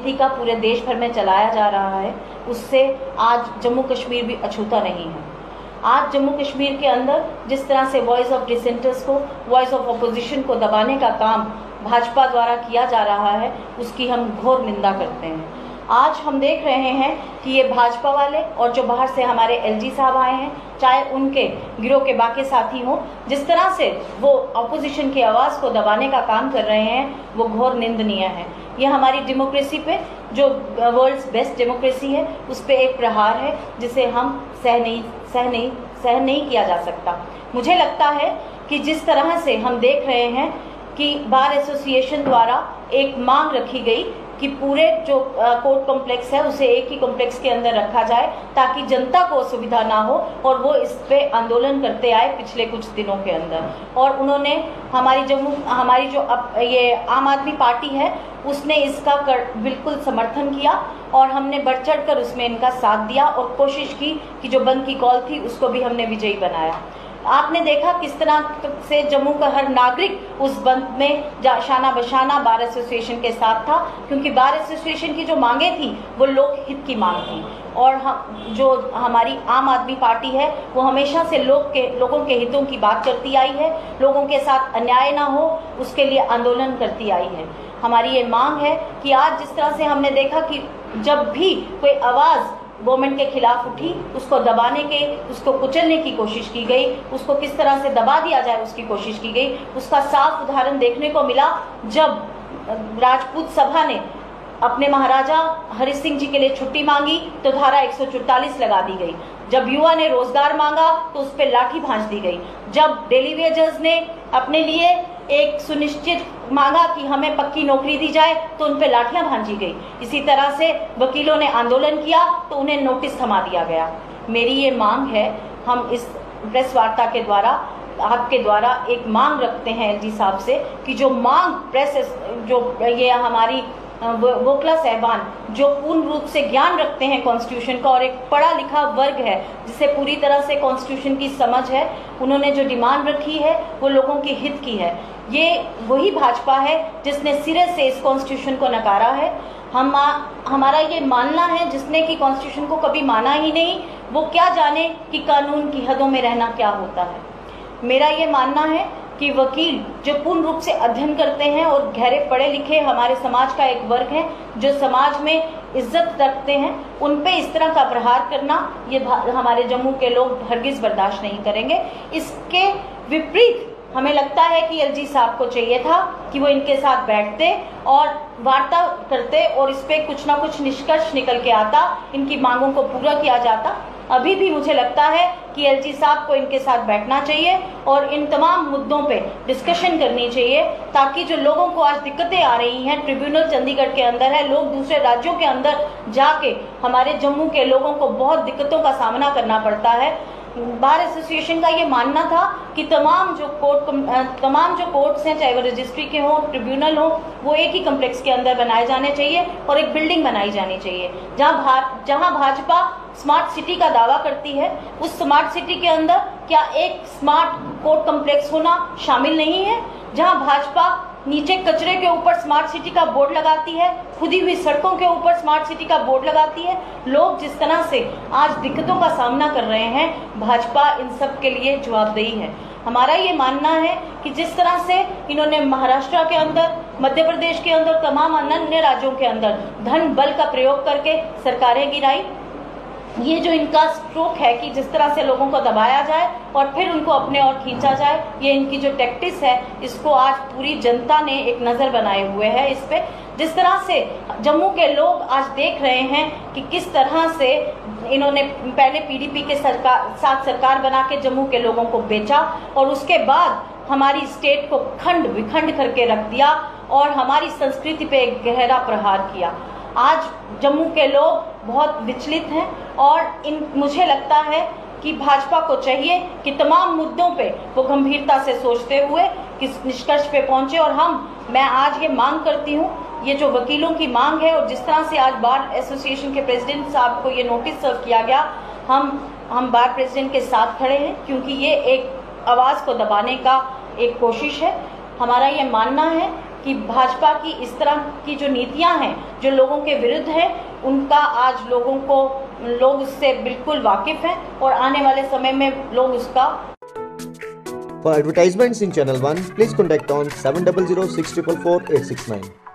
राजनीति का पूरे देश भर में चलाया जा रहा है, उससे आज जम्मू कश्मीर भी अछूता नहीं है। आज जम्मू कश्मीर के अंदर जिस तरह से वॉइस ऑफ डिसेंटर्स को, वॉइस ऑफ अपोजिशन को दबाने का काम भाजपा द्वारा किया जा रहा है, उसकी हम घोर निंदा करते हैं। आज हम देख रहे हैं कि ये भाजपा वाले और जो बाहर से हमारे एलजी साहब आए हैं, चाहे उनके गिरोह के बाकी साथी हों, जिस तरह से वो अपोजिशन की आवाज़ को दबाने का काम कर रहे हैं, वो घोर निंदनीय है। ये हमारी डेमोक्रेसी पे, जो वर्ल्ड्स बेस्ट डेमोक्रेसी है, उस पे एक प्रहार है जिसे हम सहन नहीं किया जा सकता। मुझे लगता है कि जिस तरह से हम देख रहे हैं कि बार एसोसिएशन द्वारा एक मांग रखी गई कि पूरे जो कोर्ट कॉम्प्लेक्स है उसे एक ही कॉम्प्लेक्स के अंदर रखा जाए ताकि जनता को असुविधा ना हो, और वो इस पे आंदोलन करते आए पिछले कुछ दिनों के अंदर। और उन्होंने हमारी जो ये आम आदमी पार्टी है, उसने इसका बिल्कुल समर्थन किया और हमने बढ़ चढ़ कर उसमें इनका साथ दिया और कोशिश की कि जो बंद की कॉल थी उसको भी हमने विजयी बनाया। आपने देखा किस तरह से जम्मू का हर नागरिक उस बंद में शाना बशाना बार एसोसिएशन के साथ था, क्योंकि बार एसोसिएशन की जो मांगे थी वो लोकहित की मांग थी। और जो हमारी आम आदमी पार्टी है वो हमेशा से लोगों के हितों की बात करती आई है, लोगों के साथ अन्याय ना हो उसके लिए आंदोलन करती आई है। हमारी ये मांग है कि आज जिस तरह से हमने देखा कि जब भी कोई आवाज़ गवर्नमेंट के खिलाफ उठी, उसको दबाने के, उसको कुचलने की कोशिश की गई, उसको किस तरह से दबा दिया जाए उसकी कोशिश की गई। उसका साफ उदाहरण देखने को मिला जब राजपूत सभा ने अपने महाराजा हरि सिंह जी के लिए छुट्टी मांगी तो धारा 144 लगा दी गई। जब युवा ने रोजगार मांगा तो उस पर लाठी भांज दी गई। जब डेली वेजर्स ने अपने लिए एक सुनिश्चित मांगा कि हमें पक्की नौकरी दी जाए तो उन पर लाठियां भांजी गई। इसी तरह से वकीलों ने आंदोलन किया तो उन्हें नोटिस थमा दिया गया। मेरी ये मांग है, हम इस प्रेस वार्ता के द्वारा आपके द्वारा एक मांग रखते हैं एलजी साहब से कि जो मांग प्रेस, जो ये हमारी वोकला साहबान जो पूर्ण रूप से ज्ञान रखते हैं कॉन्स्टिट्यूशन का और एक पढ़ा लिखा वर्ग है जिसे पूरी तरह से कॉन्स्टिट्यूशन की समझ है, उन्होंने जो डिमांड रखी है वो लोगों के हित की है। ये वही भाजपा है जिसने सिरे से इस कॉन्स्टिट्यूशन को नकारा है। हमारा ये मानना है जिसने कि कॉन्स्टिट्यूशन को कभी माना ही नहीं, वो क्या जाने कि कानून की हदों में रहना क्या होता है। मेरा ये मानना है कि वकील जो पूर्ण रूप से अध्ययन करते हैं और गहरे पढ़े लिखे हमारे समाज का एक वर्ग है जो समाज में इज्जत रखते हैं, उन पे इस तरह का प्रहार करना ये हमारे जम्मू के लोग हरगिज बर्दाश्त नहीं करेंगे। इसके विपरीत हमें लगता है कि एलजी साहब को चाहिए था कि वो इनके साथ बैठते और वार्ता करते और इस पे कुछ ना कुछ निष्कर्ष निकल के आता, इनकी मांगों को पूरा किया जाता। अभी भी मुझे लगता है कि एलजी साहब को इनके साथ बैठना चाहिए और इन तमाम मुद्दों पे डिस्कशन करनी चाहिए ताकि जो लोगों को आज दिक्कतें आ रही हैं, ट्रिब्यूनल चंडीगढ़ के अंदर है, लोग दूसरे राज्यों के अंदर जाके हमारे जम्मू के लोगों को बहुत दिक्कतों का सामना करना पड़ता है। बार एसोसिएशन का ये मानना था कि तमाम जो कोर्ट्स हैं, चाहे वो रजिस्ट्री के हों, ट्रिब्यूनल हो, वो एक ही कम्प्लेक्स के अंदर बनाए जाने चाहिए और एक बिल्डिंग बनाई जानी चाहिए। जहां भाजपा स्मार्ट सिटी का दावा करती है, उस स्मार्ट सिटी के अंदर क्या एक स्मार्ट कोर्ट कम्प्लेक्स होना शामिल नहीं है? जहां भाजपा नीचे कचरे के ऊपर स्मार्ट सिटी का बोर्ड लगाती है, खुदी हुई सड़कों के ऊपर स्मार्ट सिटी का बोर्ड लगाती है, लोग जिस तरह से आज दिक्कतों का सामना कर रहे हैं, भाजपा इन सब के लिए जवाबदेही है। हमारा ये मानना है कि जिस तरह से इन्होंने महाराष्ट्र के अंदर, मध्य प्रदेश के अंदर, तमाम अन्य राज्यों के अंदर धन बल का प्रयोग करके सरकारें गिराई, ये जो इनका स्ट्रोक है कि जिस तरह से लोगों को दबाया जाए और फिर उनको अपने ओर खींचा जाए, ये इनकी जो टैक्टिक्स है, इसको आज पूरी जनता ने एक नज़र बनाए हुए है इस पे। जिस तरह से जम्मू के लोग आज देख रहे हैं कि किस तरह से इन्होंने पहले पीडीपी के साथ सरकार बना के जम्मू के लोगों को बेचा और उसके बाद हमारी स्टेट को खंड विखंड करके रख दिया और हमारी संस्कृति पे एक गहरा प्रहार किया। आज जम्मू के लोग बहुत विचलित हैं और मुझे लगता है कि भाजपा को चाहिए कि तमाम मुद्दों पे वो गंभीरता से सोचते हुए किस निष्कर्ष पे पहुंचे। और मैं आज ये मांग करती हूँ, ये जो वकीलों की मांग है और जिस तरह से आज बार एसोसिएशन के प्रेसिडेंट साहब को ये नोटिस सर्व किया गया, हम बार प्रेसिडेंट के साथ खड़े हैं क्योंकि ये एक आवाज़ को दबाने का एक कोशिश है। हमारा ये मानना है कि भाजपा की इस तरह की जो नीतियां हैं जो लोगों के विरुद्ध है, उनका आज लोग उससे बिल्कुल वाकिफ हैं और आने वाले समय में लोग उसका। For advertisements in Channel 1, please contact on 7006444869.